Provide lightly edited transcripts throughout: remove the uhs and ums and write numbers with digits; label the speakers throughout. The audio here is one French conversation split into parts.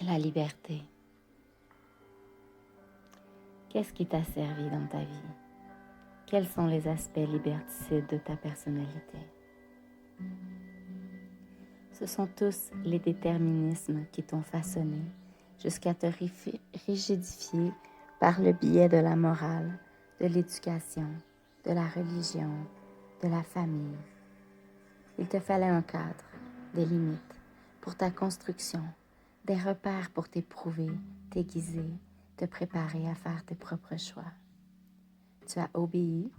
Speaker 1: La liberté. Qu'est-ce qui t'a servi dans ta vie? Quels sont les aspects liberticides de ta personnalité? Ce sont tous les déterminismes qui t'ont façonné jusqu'à te rigidifier par le biais de la morale, de l'éducation, de la religion, de la famille. Il te fallait un cadre, des limites pour ta construction, des repères pour t'éprouver, t'aiguiser, te préparer à faire tes propres choix. Tu as obéi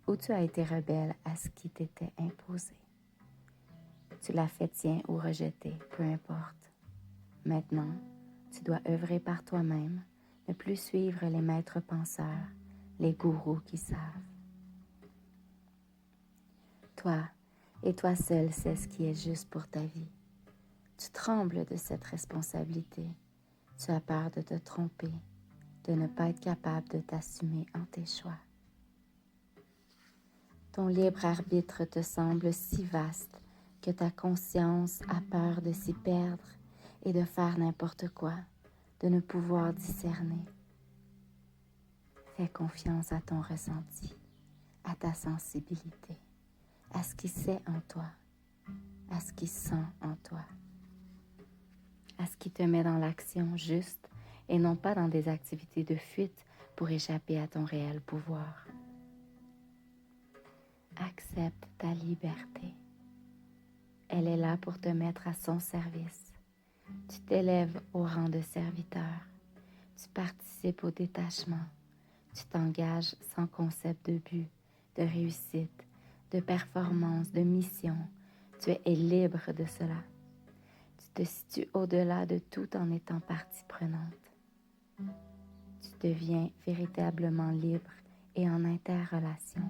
Speaker 1: ou tu as été rebelle à ce qui t'était imposé. Tu l'as fait tien ou rejeté, peu importe. Maintenant, tu dois œuvrer par toi-même, ne plus suivre les maîtres penseurs, les gourous qui savent. Toi, et toi seul sais ce qui est juste pour ta vie. Tu trembles de cette responsabilité. Tu as peur de te tromper, de ne pas être capable de t'assumer en tes choix. Ton libre arbitre te semble si vaste que ta conscience a peur de s'y perdre et de faire n'importe quoi, de ne pouvoir discerner. Fais confiance à ton ressenti, à ta sensibilité, à ce qui sait en toi, à ce qui sent en toi, à ce qui te met dans l'action juste et non pas dans des activités de fuite pour échapper à ton réel pouvoir. Accepte ta liberté. Elle est là pour te mettre à son service. Tu t'élèves au rang de serviteur. Tu participes au détachement. Tu t'engages sans concept de but, de réussite, de performance, de mission. Tu es libre de cela. Tu te situes au-delà de tout en étant partie prenante. Tu deviens véritablement libre et en interrelation,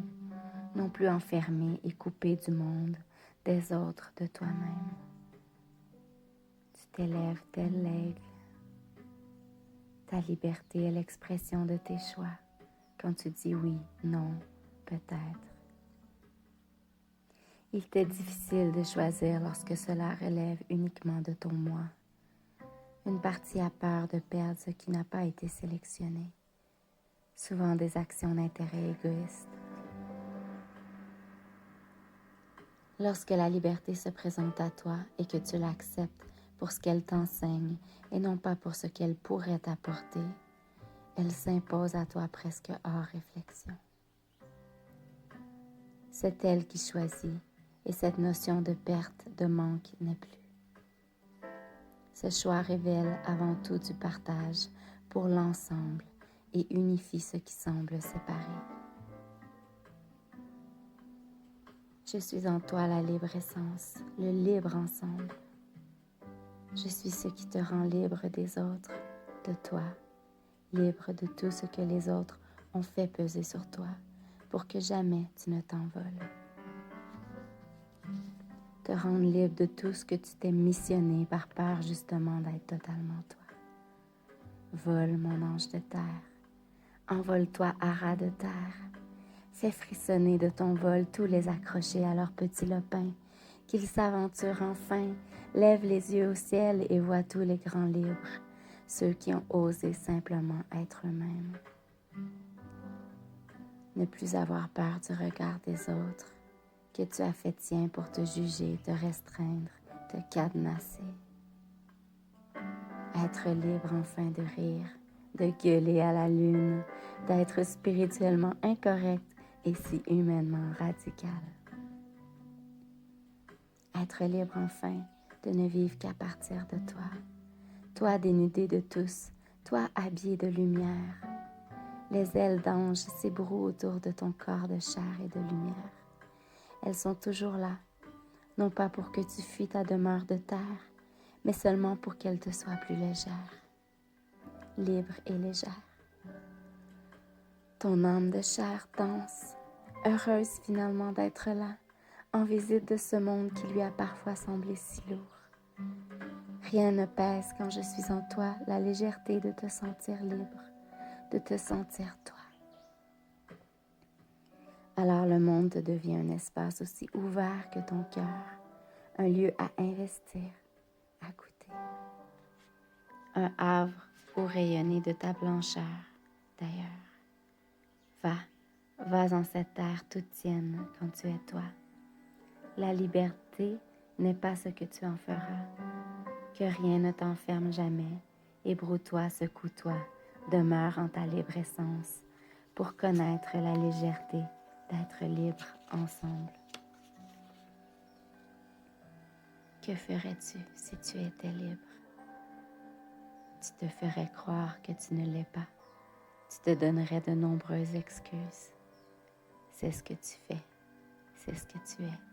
Speaker 1: non plus enfermé et coupé du monde, des autres, de toi-même. Tu t'élèves tel l'aigle. Ta liberté est l'expression de tes choix, quand tu dis oui, non, peut-être. Il t'est difficile de choisir lorsque cela relève uniquement de ton moi. Une partie a peur de perdre ce qui n'a pas été sélectionné, souvent des actions d'intérêt égoïste. Lorsque la liberté se présente à toi et que tu l'acceptes pour ce qu'elle t'enseigne et non pas pour ce qu'elle pourrait t'apporter, elle s'impose à toi presque hors réflexion. C'est elle qui choisit et cette notion de perte, de manque n'est plus. Ce choix révèle avant tout du partage pour l'ensemble et unifie ce qui semble séparé. Je suis en toi la libre essence, le libre ensemble. Je suis ce qui te rend libre des autres, de toi, libre de tout ce que les autres ont fait peser sur toi pour que jamais tu ne t'envoles. Te rendre libre de tout ce que tu t'es missionné par peur justement d'être totalement toi. Vole, mon ange de terre, envole-toi, haras de terre. Fais frissonner de ton vol tous les accrochés à leurs petits lopins, qu'ils s'aventurent enfin, lève les yeux au ciel et vois tous les grands libres, ceux qui ont osé simplement être eux-mêmes. Ne plus avoir peur du regard des autres, que tu as fait tien pour te juger, te restreindre, te cadenasser. Être libre enfin de rire, de gueuler à la lune, d'être spirituellement incorrect et si humainement radical. Être libre enfin de ne vivre qu'à partir de toi. Toi dénudé de tous, toi habillé de lumière. Les ailes d'ange s'ébrouent autour de ton corps de chair et de lumière. Elles sont toujours là, non pas pour que tu fuis ta demeure de terre, mais seulement pour qu'elle te soit plus légère. Libre et légère. Ton âme de chair danse, heureuse finalement d'être là, en visite de ce monde qui lui a parfois semblé si lourd. Rien ne pèse quand je suis en toi, la légèreté de te sentir libre, de te sentir toi. Alors le monde te devient un espace aussi ouvert que ton cœur, un lieu à investir, à goûter. un havre où rayonner de ta blancheur, d'ailleurs. Va en cette terre toute tienne quand tu es toi. La liberté n'est pas ce que tu en feras, que rien ne t'enferme jamais, ébroue-toi, secoue-toi, demeure en ta libre essence, pour connaître la légèreté d'être libre ensemble. Que ferais-tu si tu étais libre? Tu te ferais croire que tu ne l'es pas. Tu te donnerais de nombreuses excuses. C'est ce que tu fais, c'est ce que tu es.